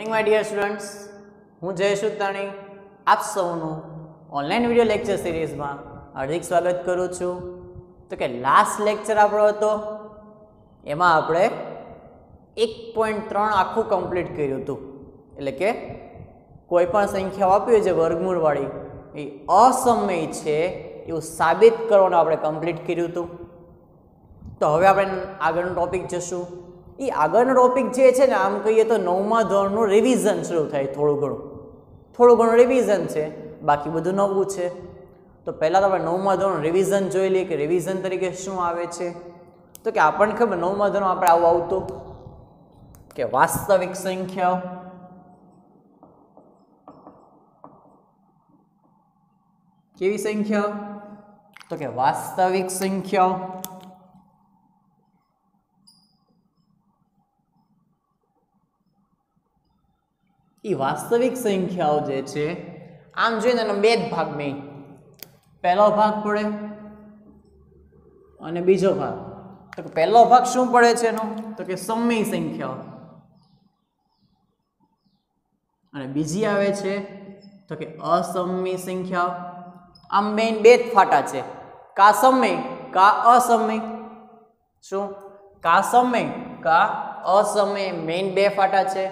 My dear students, હું જયેશ ઉતાણી આપ સૌનું ઓનલાઈન વિડીયો લેક્ચર સિરીઝમાં હાર્દિક સ્વાગત કરું છું. તો કે લાસ્ટ લેક્ચર આપણો હતો એમાં આપણે 1.3 આખું કમ્પ્લીટ કર્યું હતું. એટલે કે કોઈ પણ સંખ્યાઓ આપી હોય છે વર્ગમૂળવાળી એ અસમય છે એવું સાબિત કરવાનું આપણે કમ્પ્લીટ કર્યું હતું. તો હવે આપણે આગળનો ટોપિક જશું. એ આગળનો ટોપિક જે છે ને, આમ કહીએ તો 9મા ધોરણનું રિવિઝન શરૂ થાય. થોડું ઘણું રિવિઝન છે, બાકી બધું નવું છે. તો પહેલાં તો આપણે 9મા ધોરણ રિવિઝન જોઈ લઈએ કે રિવિઝન તરીકે શું આવે છે. તો કે આપણને ખબર 9મા ધોરણ આપણે આવું આવતું કે વાસ્તવિક સંખ્યાઓ, કેવી સંખ્યાઓ? તો કે વાસ્તવિક સંખ્યાઓ. એ વાસ્તવિક સંખ્યાઓ જે છે આમ જોઈએ ને બે જ ભાગમાં, પહેલો ભાગ પડે અને બીજો ભાગ. તો કે પહેલો ભાગ શું પડે છે એનો? તો કે સમય સંખ્યાઓ, અને બીજી આવે છે તો કે અસમય સંખ્યાઓ. આમ મેઇન બે જ ફાટા છે, કા સમય કા અસમય. શું? કા સમય કા અસમય, મેઇન બે ફાટા છે.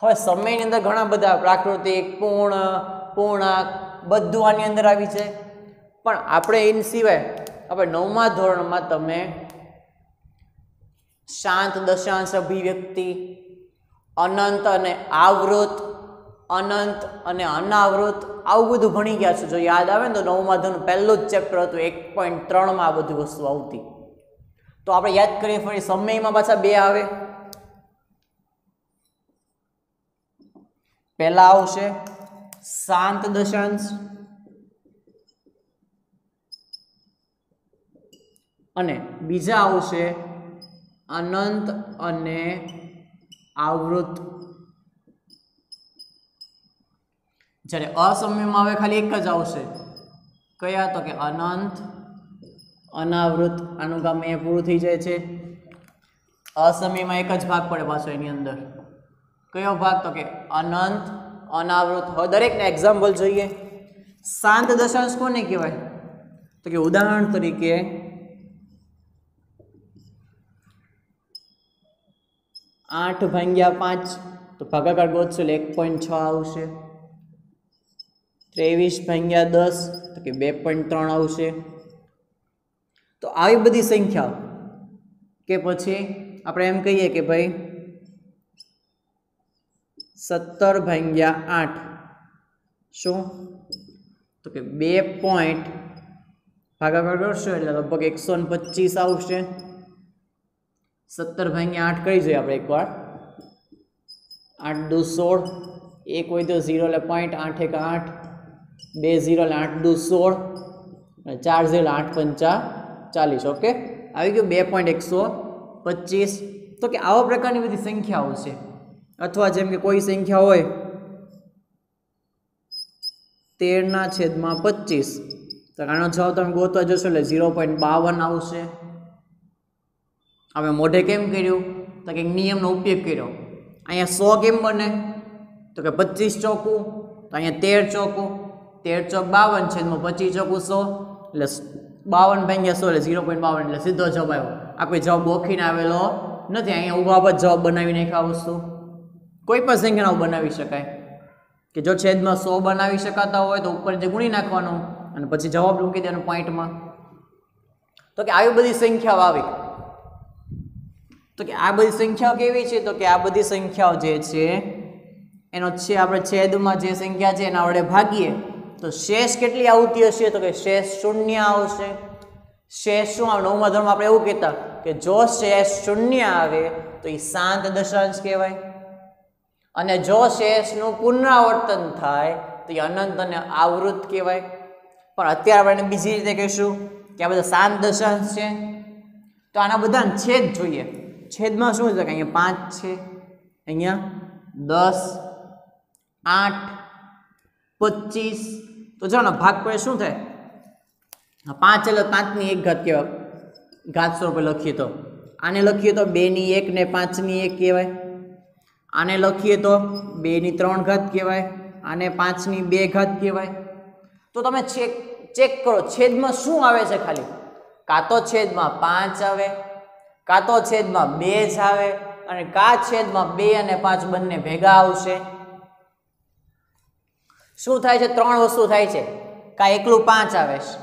હવે સમયની અંદર ઘણા બધા પ્રાકૃતિક, પૂર્ણ, પૂર્ણાંક બધું આની અંદર આવી છે. પણ આપણે એની સિવાય આપણે 9મા ધોરણમાં તમે શાંત દશાંશ અભિવ્યક્તિ, અનંત અને આવૃત, અનંત અને અનાવૃત આવું બધું ભણી ગયા છો. જો યાદ આવે ને તો 9મા ધોરણ પહેલું જ ચેપ્ટર હતું, 1.3માં આ બધી વસ્તુ આવતી. તો આપણે યાદ કરીએ ફરી. સમયમાં પાછા બે આવે. પહેલા આવશે શાંત દશાંશ અને બીજા આવશે અનંત અને આવૃત. જ્યારે અસમયમાં આવે ખાલી એક જ આવશે. કયા? તો કે અનંત, અનાવૃત. આનું કામ અહીંયા પૂરું થઈ જાય છે. અસમયમાં એક જ ભાગ પડે પાછો એની અંદર. કયો ભાગ? તો કે અનંત, અનાવૃત. હવે દરેકના એક્ઝામ્પલ જોઈએ. શાંત દશાંશ કોને કહેવાય? તો કે ઉદાહરણ તરીકે 8/5, તો ભાગાકાર ગોતશો એટલે 1.6 આવશે. 23/10, તો કે 2.3 આવશે. તો આવી બધી સંખ્યાઓ કે પછી આપણે એમ કહીએ કે ભાઈ 17/8 શું? તો કે 2 ભાગાકાર કરશો એટલે લગભગ 125 આવશે. 17/8 કરી જોઈએ આપણે એકવાર. 8 દુ 16, 1 હોય તો 0 એટલે 0.8 1 8, 2 0 એટલે 8 દુ 16, અને 4 0 8 5 40. ઓકે, આવી ગયું 2.125. તો કે આવા પ્રકારની બધી સંખ્યાઓ છે. અથવા જેમ કે કોઈ સંખ્યા હોય 13/25, તો આનો જવાબ તમે ગોતવા જશો એટલે 0.52 આવશે. હવે મોઢે કેમ કર્યું? તો કે નિયમનો ઉપયોગ કર્યો. અહીંયા 100 કેમ બને? તો કે 25 ચોકું, તો અહીંયા 13 ચોકું, 13 ચોક 52 છે, 25 ચોકું 100 એટલે 52/100 એટલે 0.52 એટલે સીધો જવાબ આવ્યો. આ કોઈ જવાબ ગોખીને આવેલો નથી. અહીંયા ઊભા જ જવાબ બનાવી નાખ્યા વસ્તુ. કોઈ પણ સંખ્યાનો બનાવી શકાય કે જો છેદમાં 100 બનાવી શકાતા હોય તો ઉપર જે ગુણી નાખવાનું અને પછી જવાબ મૂકી દેવાનો પોઈન્ટમાં. તો કે આવી બધી સંખ્યાઓ આવી. તો કે આ બધી સંખ્યાઓ કેવી છે? તો કે આ બધી સંખ્યાઓ જે છે એનો છે આપણે છેદમાં જે સંખ્યા છે એના વડે ભાગીએ તો શેષ કેટલી આવતી હશે? તો કે શેષ 0 આવશે. શેષ શું આવે? 9મા ધોરણમાં આપણે એવું કહેતા કે જો શેષ 0 આવે તો એ શાંત દશાંશ કહેવાય, અને જો શેષનું પુનરાવર્તન થાય તો એ અનંત અને આવૃત કહેવાય. પણ અત્યારે આપણે બીજી રીતે કહીશું કે આ બધા શાંત દશાંશ છે. તો આના બધાને છેદ જોઈએ. છેદમાં શું છે? કે અહીંયા 5 છે, અહીંયા 10, 8, 25. તો ચાલો ભાગ પડે શું થાય? 5 એટલે 5ની 1 ઘાત કહેવાય. ઘાત સ્વરૂપે લખીએ તો આને લખીએ તો 2ની 1 ને 5ની 1 કહેવાય. આને લખીએ તો 2 ની 3 ઘાત કહેવાય, આને 5 ની 2 ઘાત કહેવાય. તો તમે ચેક કરો છેદમાં શું આવે છે, ખાલી કાં તો છેદમાં 5 આવે, કાં તો છેદમાં 2 જ આવે, અને કાં છેદમાં 2 અને 5 બંને ભેગા આવશે. શું થાય છે? 3 વસ્તુ થાય છે. કાં એકલું 5 આવે છે,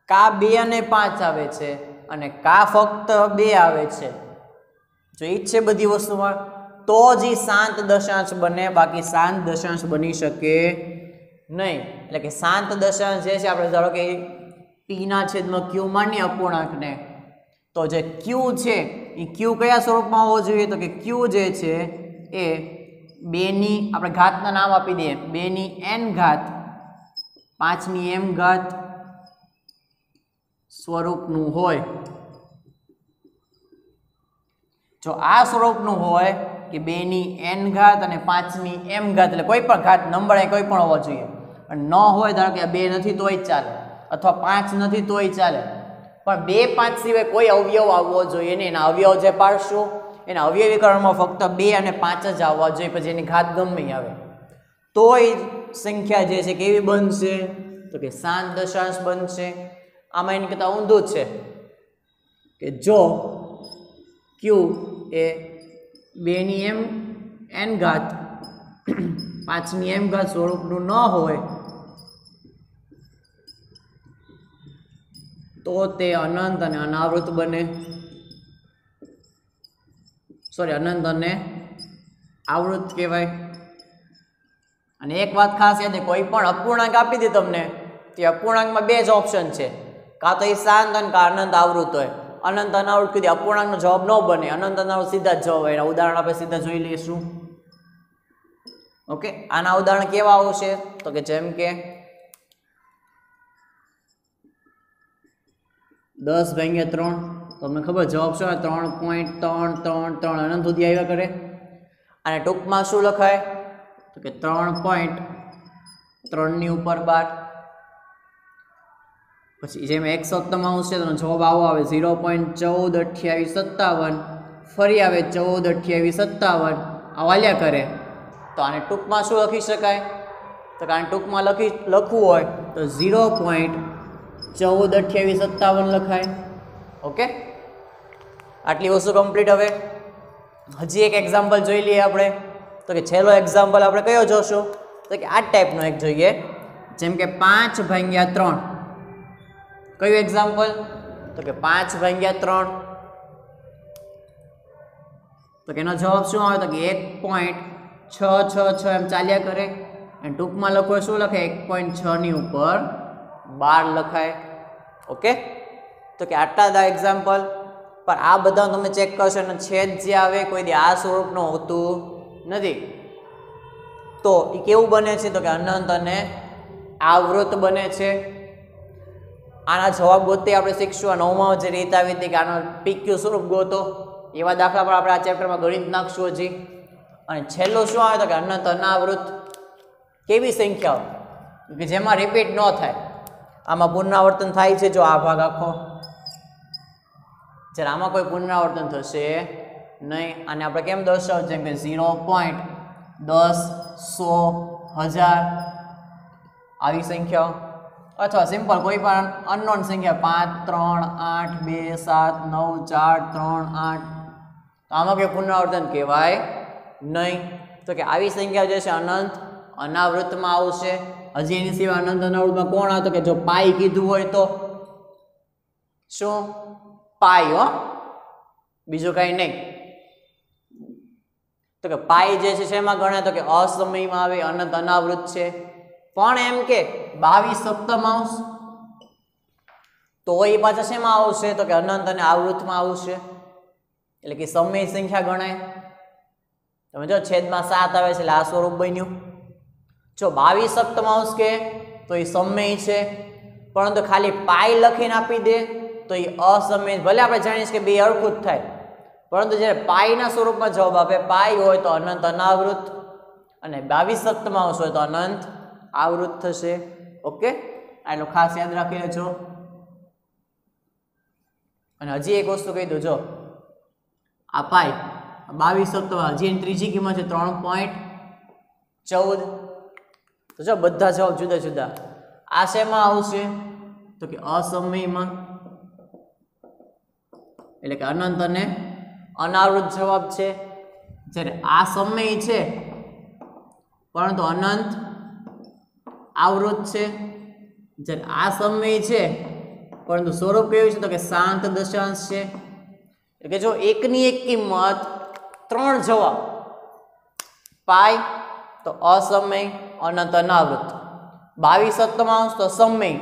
કાં 2 અને 5 આવે છે, અને કાં ફક્ત 2 આવે છે. જો ઈ જ છે બધી વસ્તુમાં તો જ શાંત દશાંશ બને, બાકી શાંત દશાંશ બની શકે નહીં. એટલે કે શાંત દશાંશ જે છે આપણે ધારો કે p ના છેદમાં q માનીએ અપૂર્ણાંકને, તો જે q છે એ q કયા સ્વરૂપમાં હોવો જોઈએ? તો કે q જે છે એ 2 ની આપણે ઘાતના નામ આપી દઈએ, 2 ની n ઘાત 5 ની m ઘાત સ્વરૂપનું હોય. જો આ સ્વરૂપનું હોય કે 2 ની n ઘાત અને 5 ની m ઘાત, એટલે કોઈ પણ ઘાત નંબર એ કોઈ પણ હોવો જોઈએ. અને ન હોય ધારો કે 2 નથી તોય ચાલે, અથવા 5 નથી તોય ચાલે, પણ 2 5 સિવાય કોઈ અવયવ આવવો જોઈએ નહીં. એના અવયવ જે પાડશું એના અવયવીકરણમાં ફક્ત 2 અને 5 જ આવવા જોઈએ, પછી એની ઘાત ગમે આવે તોય સંખ્યા જે છે કેવી બનશે? તો કે શાંત દશાંશ બનશે. આમાં એની કરતાં ઊંધું જ છે કે જો q એ 2 ની n ઘાત 5 ની m ઘાત સ્વરૂપનું ન હોય તો તે અનંત અને અનાવૃત બને. સોરી, અનંત અને આવૃત કહેવાય. અને એક વાત ખાસ યાદ, કોઈ પણ અપૂર્ણાંક આપી દે તમને, તે અપૂર્ણાંકમાં 2 જ ઓપ્શન છે, કાં તો એ શાંત અને કાં અનંત આવૃત હોય. અનંત અનાવૃત કીધી અપૂર્ણાંકનો જવાબ ન બને, અનંત અનાવૃત સીધા જ જવાબ હોય. એના ઉદાહરણ આપણે સીધા જોઈ લઈશું. ઓકે, આના ઉદાહરણ કેવા આવશે? તો કે જેમ કે 10/3, તમને ખબર જવાબ શું આવે? 3.333 અનંત સુધી આવ્યા કરે. અને ટૂંકમાં શું લખાય? તો કે 3.3 ની ઉપર 12. પછી જેમ 1 સપ્તમાંશ છે તો જવાબ આવો આવે 0.142857, ફરી આવે 142857, આવાલ્યા કરે. તો આને ટૂંકમાં શું લખી શકાય? તો કે આને ટૂંકમાં લખવું હોય તો 0.142857 લખાય. ઓકે, આટલી વસ્તુ કમ્પ્લીટ. હવે હજી એક એક્ઝામ્પલ જોઈ લઈએ આપણે. તો કે છેલ્લો એક્ઝામ્પલ આપણે કયો જોશું? તો કે આ ટાઈપનો એક જોઈએ, જેમ કે 5/3. કયું એક્ઝામ્પલ? તો કે 5/3. તો કે એનો જવાબ શું આવે? તો કે 1.666 એમ ચાલ્યા કરે. અને ટૂંકમાં લખો શું લખાય? 1.6 ની ઉપર 12 લખાય. ઓકે, તો કે આટલા જ એક્ઝામ્પલ. પણ આ બધા તમે ચેક કરશો અને છેદ જે આવે કોઈ દી આ સ્વરૂપનું હોતું નથી. તો એ કેવું બને છે? તો કે અનંત અને આવૃત બને છે. આના જવાબ ગોતે આપણે શીખશું. આ 9માં જે રીત આવી હતી કે આનો PQ સ્વરૂપ ગોતો, એવા દાખલા પણ આપણે આ ચેપ્ટરમાં ગણિત નાખશું હજી. અને છેલ્લું શું આવે? તો કે અનંત અનાવૃત. કેવી સંખ્યાઓ કે જેમાં રિપીટ ન થાય, આમાં પુનરાવર્તન થાય છે. જો આ ભાગ આખો, જ્યારે આમાં કોઈ પુનરાવર્તન થશે નહીં. અને આપણે કેમ દર્શાવું? જેમ કે 0.10 100 1000 આવી સંખ્યાઓ, અથવા સિમ્પલ કોઈ પણ અનનોન સંખ્યા 5 3 8 2 7 9 4 3 8, તો આમાં કોઈ પુનરાવર્તન કહેવાય નહીં. તો કે આવી સંખ્યા જે છે અનંત અનાવૃતમાં આવશે. હજી એની સિવાય અનંત અનાવૃતમાં કોણ આવે? તો કે જો પાઈ કીધું હોય તો શું? પાઈ, હો, બીજું કઈ નહીં. તો કે પાઈ જે છે શેમાં ગણાય? તો કે અસમયમાં આવે, અનંત અનાવૃત છે. પણ એમ કે 22 સપ્તમાંશ, તો એ પાછા શેમાં આવશે? તો કે અનંત અને આવૃતમાં આવશે. એટલે કે સમય સંખ્યા ગણાય. તમે જો છેદમાં 7 આવે છે એટલે આ સ્વરૂપ બન્યું. જો 22 સપ્તમાંશ કે તો એ સમય છે, પરંતુ ખાલી પાઈ લખીને આપી દે તો એ અસમય. ભલે આપણે જાણીએ કે બે હરખું જ થાય, પરંતુ જ્યારે પાઈના સ્વરૂપમાં જવાબ આપે, પાઈ હોય તો અનંત અનાવૃત, અને 22 સપ્તમાંશ હોય તો અનંત આવૃત થશે. ઓકે, આટલું ખાસ યાદ રાખી લેજો. અને હજી એક વસ્તુ કહી દઉં, જો આ પાઈ 22 સત્તમ હજી એની ત્રીજી કિંમત છે 3.14. તો જો બધા જવાબ જુદા જુદા. આ શેમાં આવશે તો કે અસમયમાં, એટલે કે અનંત અને અનાવૃત જવાબ છે. જ્યારે આ સમય છે પરંતુ અનંત આવૃત છે. જ્યારે આ સમય છે પરંતુ સ્વરૂપ કેવું છે તો કે શાંત દશાંશ છે. એટલે કે જો એકની એક કિંમત 3 જવાબ, પાઈ તો અસમય અનંત અનાવૃત, 22 સપ્તમાંશ તો સમય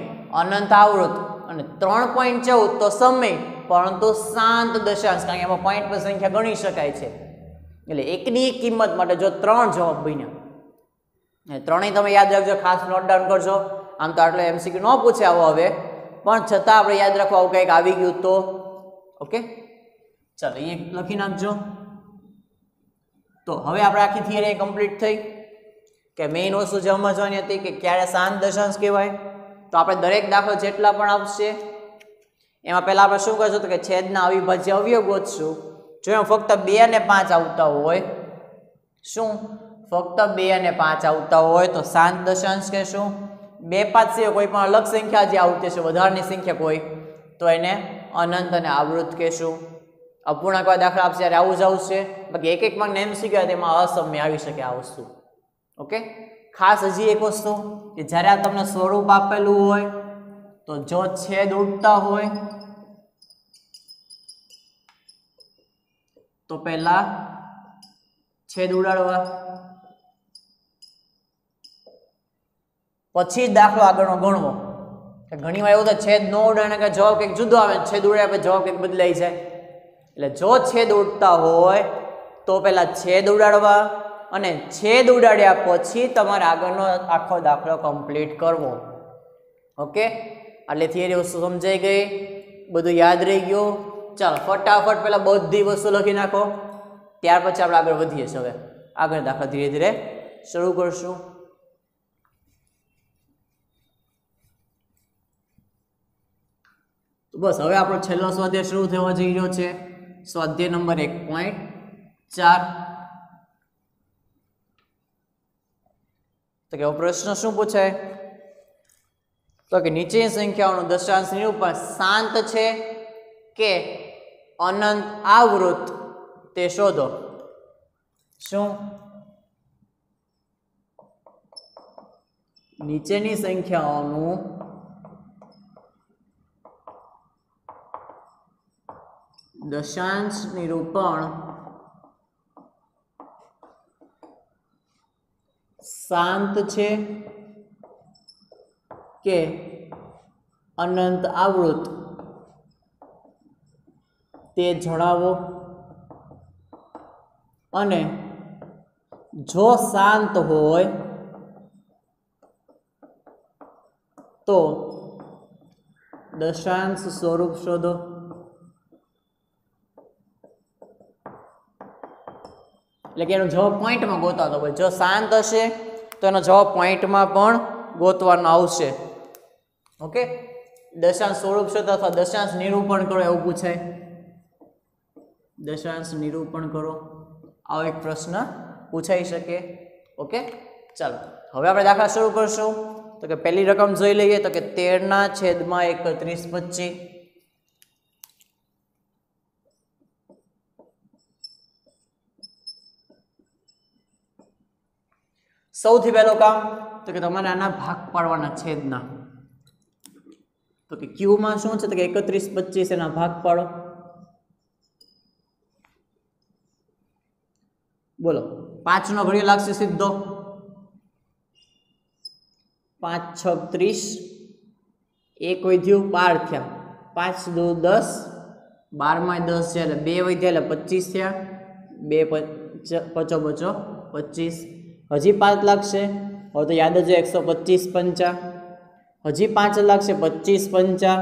અનંત આવૃત અને 3.14 તો સમય પરંતુ શાંત દશાંશ, કારણ કે એમાં પોઈન્ટ પર સંખ્યા ગણી શકાય છે. એટલે એકની એક કિંમત માટે જો 3 જવાબ બન્યા, ત્રણેય તમે યાદ રાખજો, ખાસ નોટ ડાઉન કરજો. આમ તો આટલો એમસીક્યુ ન પૂછે આવો હવે, પણ છતાં આપણે યાદ રાખવું આવું કંઈક આવી ગયું તો. ઓકે, ચાલો અહીંયા લખી નાખજો. તો હવે આપણે આખી થિયરી કમ્પ્લીટ થઈ કે મેઇન વસ્તુ જે સમજવાની હતી કે ક્યારે શાંત દશાંશ કહેવાય. તો આપણે દરેક દાખલો જેટલા પણ આવશે એમાં પહેલાં આપણે શું કરશું તો કે છેદના અવિભાજ્ય અવયવ ગોતશું. જો એમાં ફક્ત 2 અને 5 આવતા હોય, શું ફક્ત 2 અને 5 આવતા હોય તો શાંત દશાંશ કહેશું. 2 5 સિવાય કોઈ પણ અલગ સંખ્યા જે આવતી હશે, વધારાની સંખ્યા કોઈ, તો એને અનંત અને આવૃત કહેશું. અપૂર્ણાંક દાખલા આપશે ત્યારે આવું જ આવશે. બાકી એક એક માર્ક એમ શીખ્યા તેમાં અસમય આવી શકે આ વસ્તુ. ઓકે, ખાસ હજી એક વસ્તુ કે જ્યારે આ તમને સ્વરૂપ આપેલું હોય તો જો છેદ ઉડતા હોય તો પહેલા છેદ ઉડાડવા, પછી દાખલો આગળનો ગણવો. ઘણી વાર એવું તો છેદ ન ઉડાડે કે જવાબ કંઈક જુદો આવે, છેદ ઉડાડે પછી જવાબ કંઈક બદલાઈ જાય. એટલે જો છેદ ઉડતા હોય તો પહેલા છેદ ઉડાડવા અને છેદ ઉડાડ્યા પછી તમારે આગળનો આખો દાખલો કમ્પ્લીટ કરવો. ઓકે, એટલે થિયરી વસ્તુ સમજાઈ ગઈ, બધું યાદ રહી ગયું. ચાલો ફટાફટ પહેલાં બધી વસ્તુ લખી નાખો, ત્યાર પછી આપણે આગળ વધીએ છીએ. હવે આગળ દાખલા ધીરે ધીરે શરૂ કરશું. તો બસ હવે આપણો છેલ્લો સ્વાધ્યાય શરૂ થવા જઈ રહ્યો છે. સ્વાધ્યાય નંબર 1.4. તો કે પ્રશ્ન શું પૂછાય તો કે નીચેની સંખ્યાઓનું દશાંશ નિરૂપણ શાંત છે કે અનંત આવૃત તે શોધો. શું નીચેની સંખ્યાઓનું દશાંશ નિરૂપણ શાંત છે કે અનંત આવૃત તે જણાવો. અને જો શાંત હોય તો દશાંશ સ્વરૂપ શોધો. એટલે કે એનો જવાબ પોઈન્ટમાં ગોતવાનો હોય. જો શાંત હશે તો એનો જવાબ પોઈન્ટમાં પણ ગોતવાનો આવશે. ઓકે, દશાંશ સ્વરૂપ શોધો અથવા દશાંશ નિરૂપણ કરો એવું પૂછાય. દશાંશ નિરૂપણ કરો આવો એક પ્રશ્ન પૂછાઈ શકે. ઓકે, ચાલો હવે આપણે દાખલા શરૂ કરશું. તો કે પહેલી રકમ જોઈ લઈએ તો કે 13/3125. સૌથી પહેલું કામ તો કે તમારે આના ભાગ પાડવાના છેદના. તો કે ક્યુમાં શું છે તો કે 3125 એના ભાગ પાડો. બોલો 5 નો ઘડિયો લાગશે સીધો. 5 6 30, 1 વધ્યું 12 થયા, 5 2 10, 12 માં 10 છે એટલે 2 વધ્યા એટલે 25 થયા, 2 પચો 25. હજી 5 લાગશે, હવે તો યાદ જ 125 પંચા. હજી 5 લાગશે, 25 પંચા,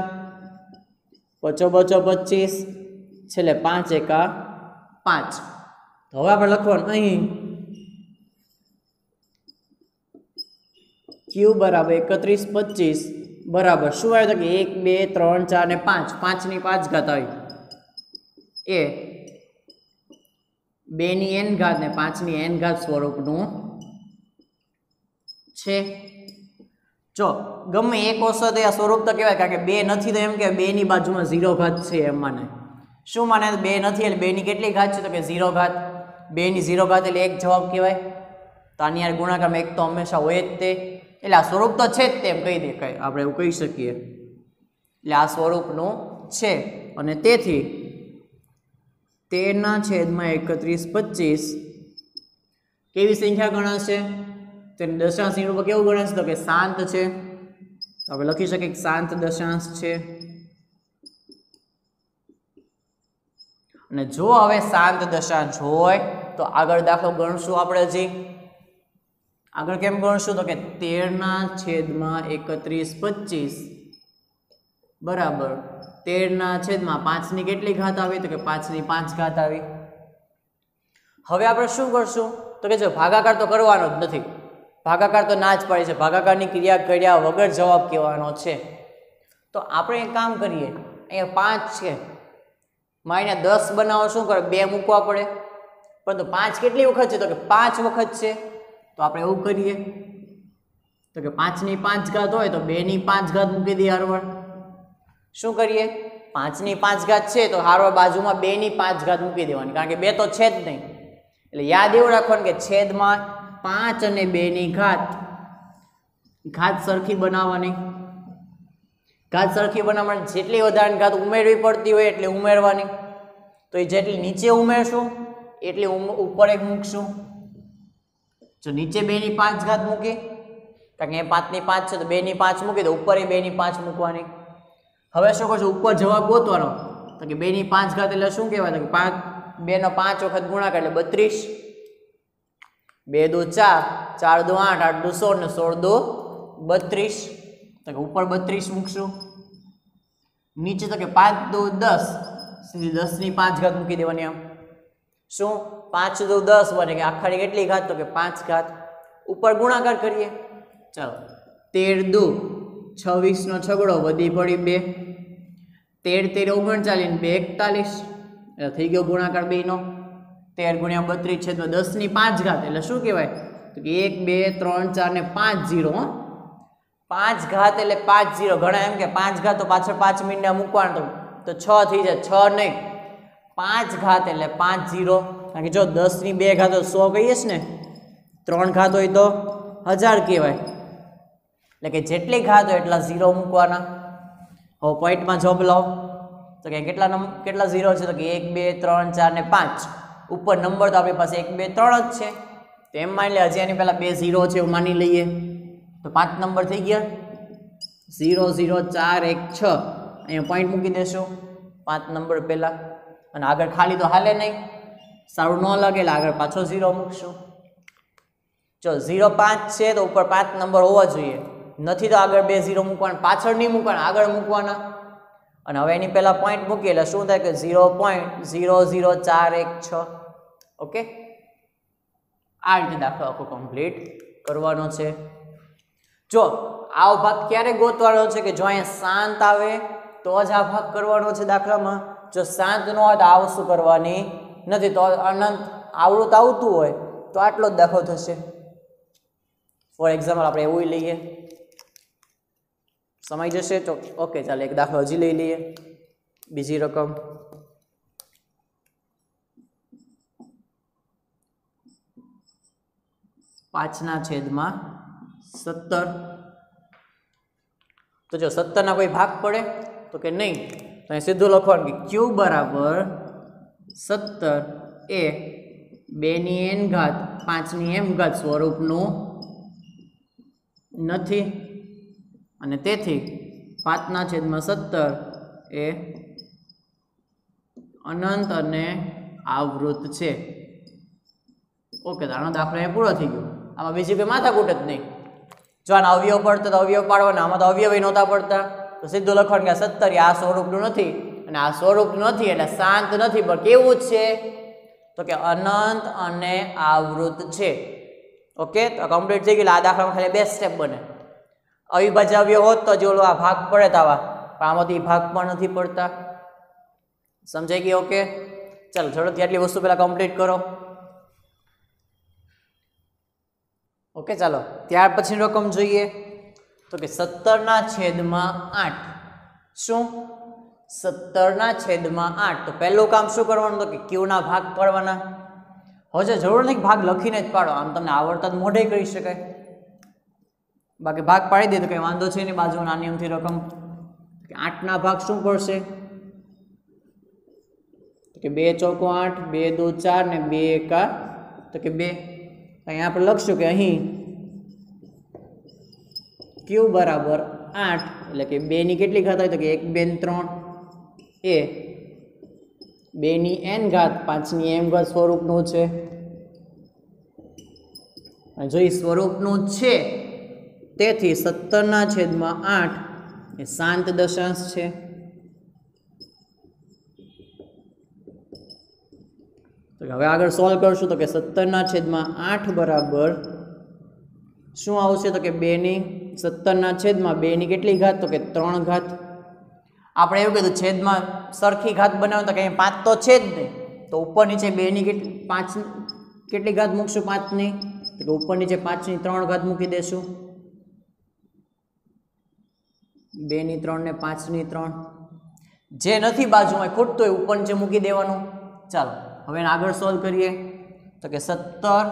પચો 25, છેલ્લે 5 એકા 5. હવે આપણે લખવાનું અહીં ક્યુ બરાબર 3125 બરાબર શું આવ્યું તો કે 1 2 3 4 ને 5, 5 ની 5 ઘાત આવી એ 2 ની n ઘાત ને 5 ની n ઘાત સ્વરૂપનું છે। જો ગમે એક વસ્તુ તો આ સ્વરૂપ તો કહેવાય, કારણ કે 2 નથી તો એમ કે 2 ની બાજુમાં 0 ઘાત છે એમ માને। શું માને? 2 નથી એટલે 2 ની કેટલી ઘાત છે? તો કે 0 ઘાત। 2 ની 0 ઘાત એટલે એક જવાબ કહેવાય। તો આની યાર ગુણાકારમાં એક તો હંમેશા હોય જ તે, એટલે આ સ્વરૂપ તો છે જ તેમ કહી દે, કઈ આપણે એવું કહી શકીએ। એટલે આ સ્વરૂપનું છે અને તેથી 13/31/25 કેવી સંખ્યા ગણાશે? તેને દશાંશ ની રૂપે કેવું ગણાશે? તો કે શાંત છે। તો આપણે લખી શકીએ કે શાંત દશાંશ છે। અને જો હવે શાંત દશાંશ હોય તો આગળ દાખલો ગણશું આપણે। હજી આગળ કેમ ગણશું? તો કે 13/31/25 બરાબર 13/5 ની કેટલી ઘાત આવી? તો કે 5 ની 5 ઘાત આવી। હવે આપણે શું કરશું? તો કે જો ભાગાકાર તો કરવાનો જ નથી, ભાગાકાર તો ના જ પાડી છે, ભાગાકારની ક્રિયા કર્યા વગર જવાબ કહેવાનો છે। તો આપણે એક કામ કરીએ, અહીંયા 5 છે, માઈને 10 બનાવો શું કરે? 2 મૂકવા પડે, પરંતુ 5 કેટલી વખત છે? તો કે 5 વખત છે। તો આપણે એવું કરીએ તો કે 5 ની 5 ઘાત હોય તો 2 ની 5 ઘાત મૂકી દઈએ હારવાર। શું કરીએ? 5 ની 5 ઘાત છે તો હારવાર બાજુમાં 2 ની 5 ઘાત મૂકી દેવાની, કારણ કે 2 તો છે જ નહીં। એટલે યાદ એવું રાખવાનું કે છેદમાં 5 અને 2 ની ઘાત સરખી બનાવવાની। ઘાત સરખી બનાવવા માટે જેટલી વધારાની ઘાત ઉમેરવી પડતી હોય એટલે ઉમેરવાની। તો એ જેટલી નીચે ઉમેરશું એટલી ઉપર એક મૂકશું। જો નીચે 2 ની 5 ઘાત મૂકી, કારણ કે 5 ની 5 છે તો 2 ની 5 મૂકી તો ઉપર 2 ની 5 મૂકવાની। હવે શું કરશું? ઉપર જવાબ ગોતવાનો, તો કે 2 ની 5 ઘાત એટલે શું કહેવાય? તો કે 2 નો 5 વખત ગુણાકાર એટલે 32। 2 દુ 4, 4 દુ 8, 8 દુ 16 ને 16 દુ 32। તો કે ઉપર 32 મૂકશું, નીચે તો કે 5 દુ 10, સીધી 10 ની 5 ઘાત મૂકી દેવાની। આમ શું 5 દુ 10 બને કે આખાની કેટલી ઘાત? તો કે 5 ઘાત। ઉપર ગુણાકાર કરીએ, ચાલો 13 દુ 26 નો છગડો વધી પડી 2, 13 13 39 ને 2 41, એટલે થઈ ગયો ગુણાકાર 2 નો। 13 ગુણ્યા 32 છે તો 10 ની 5 ઘાત એટલે શું કહેવાય? તો કે 1 2 3 4 ને 5 0, 5 ઘાત એટલે 5 0। ઘણા એમ કે 5 ઘાત તો પાછળ 5 મીંડા મૂકવાનું તો 6 થઈ જાય, 6 નહીં, 5 ઘાત એટલે 5 0। કારણ કે જો 10 ની 2 ઘાત તો 100 કહીએ ને, 3 ઘાત હોય તો 1000 કહેવાય। એટલે કે જેટલી ઘાત હોય એટલા 0 મૂકવાના। હવે પોઈન્ટમાં જવાબ લાવો તો કે કેટલા 0 છે? તો કે 1 2 3 4 ને 5। ઉપર નંબર તો આપણી પાસે 1 2 3 જ છે, તો એમ માની લે હજી એની પહેલા 2 0 છે એવું માની લઈએ, તો 5 નંબર થઈ ગયા 0 0 4 1 6। અહીંયા પોઈન્ટ મૂકી દેશું 5 નંબર પહેલા, અને આગળ ખાલી તો હાલે નહીં, સારું ન લાગે એટલે આગળ પાછો 0 મૂકશું। જો 0 5 છે તો ઉપર 5 નંબર હોવા જોઈએ, નથી તો આગળ 2 0 મૂકવાના, પાછળ નહીં મૂકવાના, આગળ મૂકવાના। અને હવે એની પહેલા પોઈન્ટ મૂકીએ એટલે શું થાય કે 0.00416। ઓકે, આ રીતે દાખલો આખો કમ્પ્લીટ કરવાનો છે। જો આવો ભાગ ક્યારે ગોતવાનો છે? કે જો અહીંયા શાંત આવે તો જ આ ભાગ કરવાનો છે દાખલામાં। જો શાંત ન હોય તો આ વસ્તુ કરવાની નથી, તો અનંત આવૃત આવતું હોય તો આટલો જ દાખલો થશે। ફોર એક્ઝામ્પલ આપણે એવું લઈએ, સમય જશે તો ઓકે ચાલો એક દાખલો હજી લઈ લઈએ, બીજી રકમ 5/17। તો જો 17 ના કોઈ ભાગ પડે તો કે નહીં, તો અહીં સીધું લખવાનું કે q બરાબર 17 એ 2 ની n ઘાત 5 ની m ઘાત સ્વરૂપનું નથી, અને તેથી 5/17 એ અનંત અને આવૃત છે। ઓકે, તો આનો દાખલો એ પૂરો થઈ ગયો। આમાં બીજી કોઈ માથાકૂટ જ નહીં। જો આના અવયવ પડતા તો અવયવ પાડવાના, આમાં તો અવયવ નહોતા પડતા, તો સીધું લખવાનું કે 17 આ સ્વરૂપનું નથી, અને આ સ્વરૂપનું નથી એટલે શાંત નથી, પણ કેવું જ છે? તો કે અનંત અને આવૃત છે। ઓકે, તો કમ્પ્લીટ થઈ ગયું। આ દાખલામાં ખાલી 2 સ્ટેપ બને। અવિભાજ્ય અવયવ હોત તો જો આ ભાગ પડે તો આવા, પણ આમાંથી ભાગ પણ નથી પડતા। સમજાઈ ગઈ? ઓકે, ચાલો ઝડપથી આટલી વસ્તુ પહેલા કમ્પ્લીટ કરો। ઓકે, ચાલો ત્યાર પછીની રકમ જોઈએ તો કે 17/8. શું? 17/8. તો પહેલું કામ શું કરવાનું તો કે ક્યુના ભાગ પાડવાના. હવે જે જરૂર નથી ભાગ લખીને જ પાડો, આમ તમને આવડતા જ મોઢે કરી શકાય, બાકી ભાગ પાડી દે તો કંઈ વાંધો છે નહીં. બાજુના નિયમથી રકમ 8ના ભાગ શું પડશે તો કે 2 ચોકો 8, 2 દો 4 ને 2 એકા તો કે 2. અહીંયા આપણે લખશું કે અહીં ક્યુ બરાબર 8 એટલે કે 2 ની કેટલી ઘાત હોય તો કે 1 2 3 એ 2 ની n ઘાત 5 ની m ઘાત સ્વરૂપનું છે. અને જો એ સ્વરૂપનું છે તેથી 17/8 એ શાંત દશાંશ છે. તો હવે આગળ સોલ્વ કરશું તો કે 17/8 બરાબર શું આવશે તો કે 2 ની 17/2 ની કેટલી ઘાત તો કે 3 ઘાત. આપણે એવું કીધું છેદમાં સરખી ઘાત બનાવો તો કે 5 તો છે જ નહીં, તો ઉપર નીચે 2 ની કેટલી 5 કેટલી ઘાત મૂકશું 5 ની તો ઉપર નીચે 5 ની 3 ઘાત મૂકી દેશું. 2 ની 3 ને 5 ની 3 જે નથી બાજુમાં ખૂટતું હોય ઉપર નીચે મૂકી દેવાનું. ચાલો હવે એને આગળ સોલ્વ કરીએ તો કે 17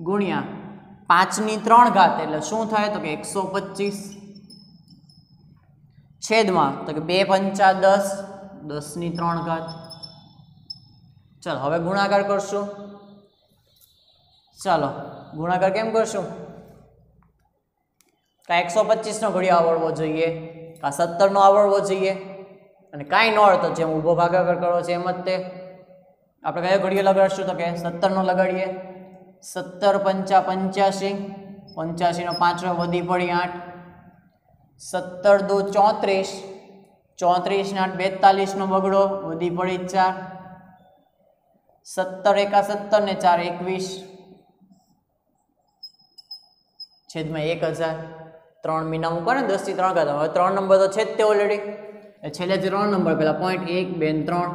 ગુણ્યા 5 ની 3 ઘાત એટલે શું થાય તો કે 125 છેદમાં તો કે 2 પંચા 10, 10 ની 3 ઘાત. ચાલો હવે ગુણાકાર કરશું. ચાલો ગુણાકાર કેમ કરશું? કા 125 નો ઘડિયો આવડવો જોઈએ, કા 17 નો આવડવો જોઈએ, અને કાંઈ ન આવડતો જેમ ઊભો ભાગાકાર કરો છે એમ જ તે આપણે કયો ઘડિયો લગાડશું તો કે 17 નો લગાડીએ. 17 પંચા 85, 85 નો 5 વધી પડી 8, 17 દો 34, 34 ને 8 42 નો બગડો વધી પડી 4, 17 એકા 17 ને 4 21 છેદમાં 1000. 3 મીના મૂકો ને 10 થી 3 ઘાત. હવે 3 નંબર તો છે જ તે ઓલરેડી, છેલ્લે 3 નંબર પહેલા પોઈન્ટ 1 2 3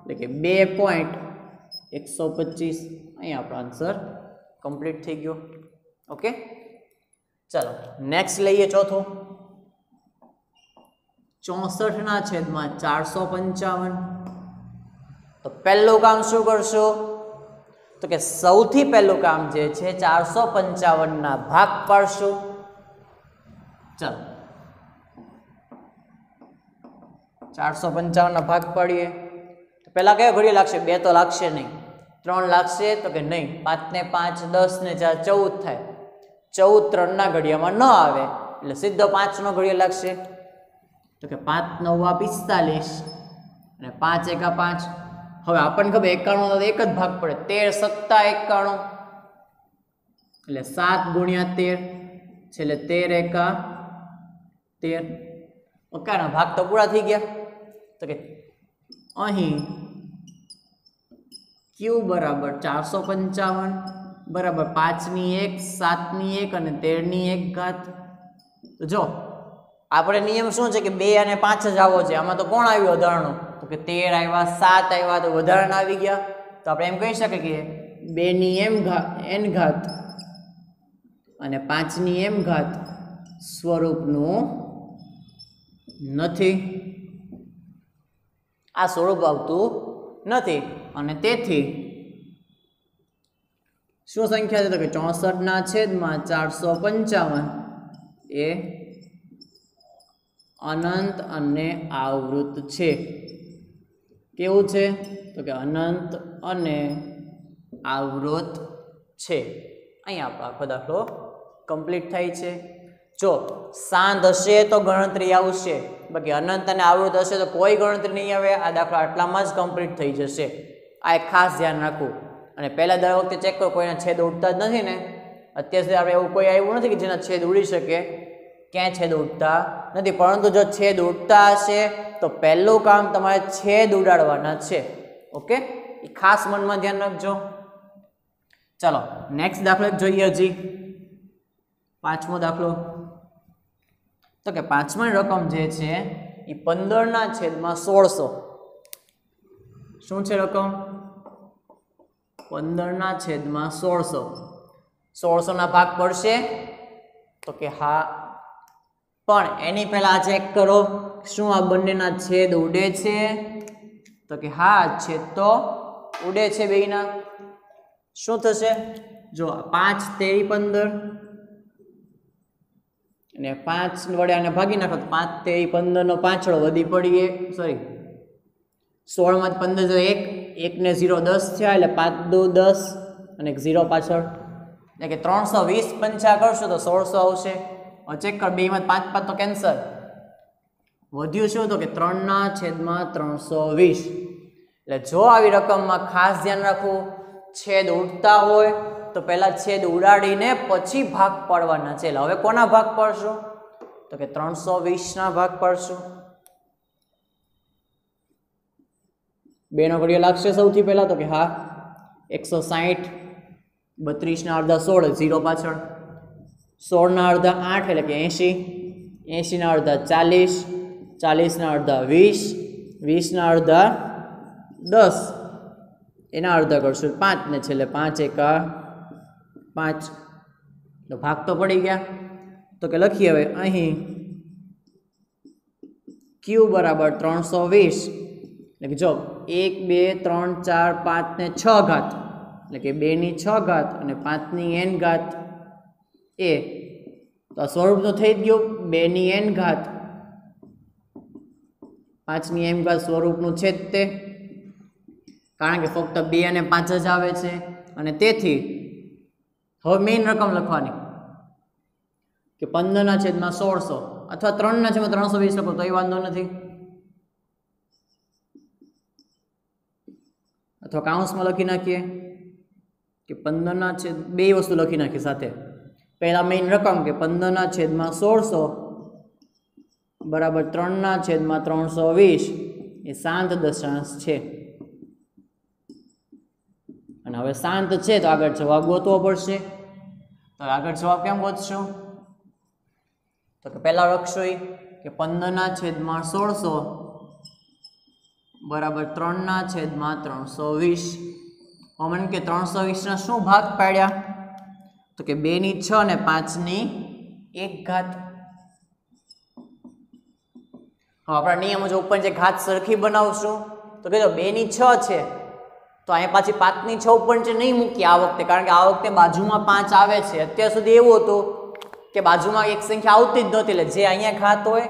એટલે કે 2.125. અહીં આપણો આન્સર કમ્પ્લીટ થઈ ગયો. ઓકે, ચાલો નેક્સ્ટ લઈએ ચોથું. 64/455. તો પહેલું કામ શું કરશો તો કે સૌથી પહેલું કામ જે છે 455 ના ભાગ પાડશું. ચાલો 455 ના ભાગ પાડીએ તો પહેલા કયો ઘડિયો લાગશે? 2 તો લાગશે નહીં. 3 લાગશે તો કે નહીં. 5 ને 5 10 ને 4 14 થાય. 14 3 ના ઘડિયામાં ન આવે એટલે સીધો 5 નો ઘડિયો લાગશે તો કે 5 9 45 અને 5 એકા 5. હવે આપણને ખબર 91 તો એક જ ભાગ પડે, 13 7 91 એટલે 7 ગુણ્યા 13 છેલ્લે 13 એકા 13. ઓકે, ના ભાગ તો પૂરા થઈ ગયા. તો કે અહીં ક્યુ બરાબર 455 બરાબર 5 ની 1, 7 ની 1 અને 13 ની 1 ઘાત. તો જો આપણે નિયમ શું છે કે 2 અને 5 જ આવો છે. આમાં તો કોણ આવ્યું વધારાનું તો કે 13 આવ્યા, 7 આવ્યા, તો વધારાના આવી ગયા. તો આપણે એમ કહી શકીએ કે 2 ની n ઘાત અને 5 ની m ઘાત સ્વરૂપનું નથી. આ સ્વરૂપ આવતું નથી અને તેથી શું સંખ્યા છે તો કે 64/455 એ અનંત અને આવૃત છે. કેવું છે તો કે અનંત અને આવૃત છે. અહીંયા આપણો આખો દાખલો કમ્પ્લીટ થાય છે. જો શાંત હશે તો ગણતરી આવશે, બાકી અનંત અને આવૃત હશે તો કોઈ ગણતરી નહીં આવે. આ દાખલો આટલામાં જ કમ્પ્લીટ થઈ જશે. આ એક ખાસ ધ્યાન રાખવું. અને પહેલા દર વખતે ચેક કરો કોઈના છેદ ઉડતા જ નથી ને. અત્યાર સુધી આપણે એવું કોઈ આવ્યું નથી કે જેના છેદ ઉડી શકે. ક્યાંય છેદ ઉડતા નથી, પરંતુ જો છેદ ઉડતા હશે તો પહેલું કામ તમારે છેદ ઉડાડવાના છે. ઓકે, એ ખાસ મનમાં ધ્યાન રાખજો. ચાલો નેક્સ્ટ દાખલો જોઈએ. હજી પાંચમો દાખલો તો કે પાંચમા રકમ જે છે એ 15/1600. શું છે રકમ? 15/1600. 1600 ના ભાગ પડશે તો કે હા, પણ એની પહેલા ચેક કરો શું આ બંનેના છેદ ઉડે છે તો કે હા, છેદ તો ઉડે છે બેયના. શું થશે? જો 5 તેરી 15 અને 5 વડે આને ભાગી નાખો તો 5 તેરી 15 નો પાછળ વધી પડી, સોરી 16 માં 15 જો 1 ને 0 10 થયા એટલે 5 દુ 10 અને 1 0 પાછળ એટલે કે 320 પંચા કરશો તો 1600 આવશે. હવે ચેક કર, બે માં 5 5 તો કેન્સલ, વધ્યું શું તો કે 3/320. એટલે જો આવી રકમમાં ખાસ ધ્યાન રાખવું, છેદ ઉડતા હોય તો પહેલા છેદ ઉડાડીને પછી ભાગ પાડવાના છે. એટલે હવે કોના ભાગ પાડશું તો કે 320 ના ભાગ પાડશું. બે નો ઘડિયો લાગશે સૌથી પહેલા તો કે હા, 160 32 ના અડધા 16 0 પાછળ, 16 ના અડધા 8 એટલે કે 80, 80 ના અડધા 40, 40 ના અડધા 20, 20 ના અડધા 10, એના અડધા કરશું 5 ને છેલ્લે 5 એકા 5. તો ભાગ તો પડી ગયા. તો કે લખીએ હવે અહીં q બરાબર 320 એટલે કે જો 1 2 3 4 5 ને 6 ઘાત એટલે કે 2 ની 6 ઘાત અને 5 ની n ઘાત એ તો આ સ્વરૂપ તો થઈ જ ગયું. 2 ની n ઘાત 5 ની m ઘાત સ્વરૂપનું છે જ તે, કારણ કે ફક્ત 2 અને 5 જ આવે છે. અને તેથી હવે મેઇન રકમ લખવાની કે 15/1600 અથવા 3/320 લખો તોય વાંધો નથી, અથવા કાઉન્સમાં લખી નાખીએ કે 15 બે વસ્તુ લખી નાખી સાથે. પહેલા મેઇન રકમ કે 15/1600 બરાબર 3/320 એ શાંત દશાંશ છે. અને હવે શાંત છે તો આગળ જવાબ ગોતવો પડશે. તો આગળ જવાબ કેમ ગોતશું તો કે પહેલા લખશું કે 15/1600 બરાબર 3/320. મને કે 320 ના શું ભાગ પાડ્યા તો કે 2 ની 6 અને 5 ની 1 ઘાત. હવે આપણા નિયમ મુજબ ઉપર જે ઘાત સરખી બનાવશું તો કે 2 ની 6 છે તો અહીંયા પાછી 5 ની 6 ઉપર નીચે નહીં મૂકીએ આ વખતે, કારણ કે આ વખતે બાજુમાં 5 આવે છે. અત્યાર સુધી એવું હતું કે બાજુમાં એક સંખ્યા આવતી જ નહોતી, એટલે જે અહીંયા ઘાત હોય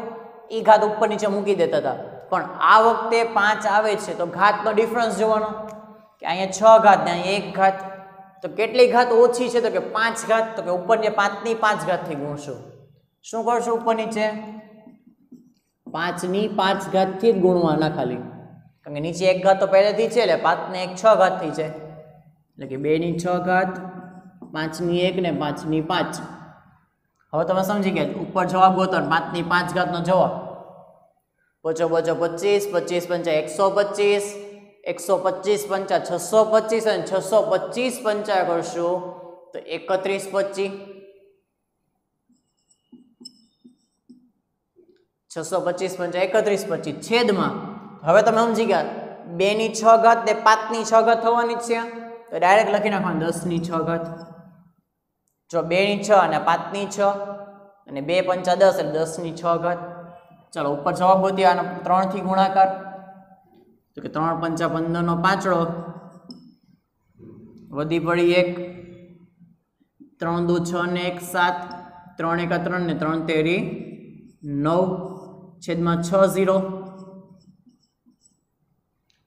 એ ઘાત ઉપર નીચે મૂકી દેતા હતા. પણ આ વખતે 5 આવે છે તો ઘાતનો ડિફરન્સ જોવાનો કે અહીંયા 6 ઘાત ને અહીંયા 1 ઘાત, તો કેટલી ઘાત ઓછી છે તો કે 5 ઘાત. તો કે ઉપર જે 5 ની 5 ઘાત થી ગુણશું. શું કરશું ઉપર નીચે 5 ની 5 ઘાત થી જ ગુણવાના ખાલી, કારણ કે નીચે 1 ઘાત તો પહેલેથી છે એટલે 5 ને 1 6 ઘાત થી છે એટલે કે 2 ની 6 ઘાત 5 ની 1 ને 5 ની 5. હવે તમે સમજી ગયા, ઉપર જવાબ ગોતો 5 ની 5 ઘાત નો જવાબ 5 5 25 25 પંચા 125, 125 પંચા 625 અને 625 પંચા કરશું તો 31 25, 625 પંચા 31 25 છેદમાં. હવે તમે સમજી ગયા 2 ની 6 ઘાત ને 5 ની 6 ઘાત થવાની છે તો ડાયરેક્ટ લખી નાખવાનું 10 ની 6 ઘાત. જો 2 ની 6 અને 5 ની 6 અને 2 પંચા 10 એટલે 10 ની 6 ઘાત. ચાલો ઉપર જવાબ ગોતીએ, આનો 3 થી ગુણાકાર તો કે 3 પંચા 15 નો પાછળો વધી પડી 1, 3 દુ 6 ને 1 7, 3 એકા 3 ને 3 તેરી 9 છેદમાં 6 0.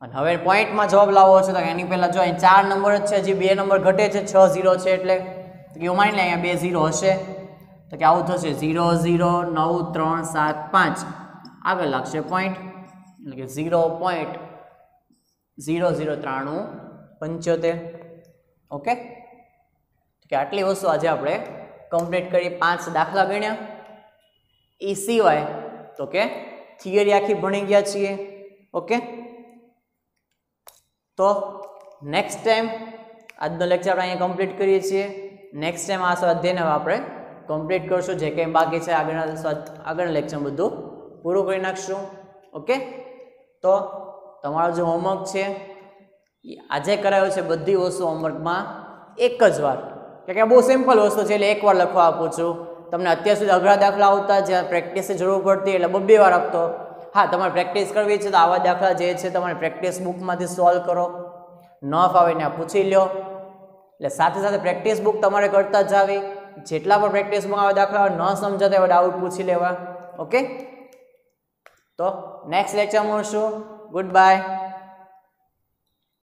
અને હવે પોઈન્ટમાં જવાબ લાવવો છે તો એની પહેલા જો અહીં 4 નંબર જ છે, હજી 2 નંબર ઘટે છે, 6 0 છે એટલે તો કે એવું માની લે અહીંયા 2 0 હશે તો કે આવું થશે 0 0 9 3 7 5 આગળ લાગશે પોઈન્ટ એટલે કે 0.009375. ઓકે, કે આટલી વસ્તુ આજે આપણે કમ્પ્લીટ કરી. 5 દાખલા ગણ્યા. એ સિવાય તો કે થિયરી આખી ભણી ગયા છીએ. ઓકે, તો નેક્સ્ટ ટાઈમ આજનો લેક્ચર આપણે અહીંયા કમ્પ્લીટ કરીએ છીએ. નેક્સ્ટ ટાઈમ આ સ્વાધ્યાયને આપણે કમ્પ્લીટ કરશું. જે કંઈ બાકી છે આગળના લેક્ચર બધું પૂરું કરી નાખશું. ઓકે, તો તમારો જે હોમવર્ક છે એ આજે કરાયો છે બધી વસ્તુ હોમવર્કમાં એક જ વાર એટલે કે બહુ સિમ્પલ વસ્તુ છે, એટલે એકવાર લખવા આપું છું. તમને અત્યાર સુધી અઘરા દાખલા આવતા જ્યાં પ્રેક્ટિસની જરૂર પડતી એટલે બબ્બે વાર આપતો. હા, તમારે પ્રેક્ટિસ કરવી છે તો આવા દાખલા જે છે તમારે પ્રેક્ટિસ બુકમાંથી સોલ્વ કરો, ન ફાવે ને પૂછી લો. એટલે સાથે સાથે પ્રેક્ટિસ બુક તમારે કરતા જ આવી. જેટલા પણ પ્રેક્ટિસ બુક આવા દાખલા ન સમજાતા એવા ડાઉટ પૂછી લેવા. ઓકે, તો નેક્સ્ટ લેક્ચર મળશું. Good bye.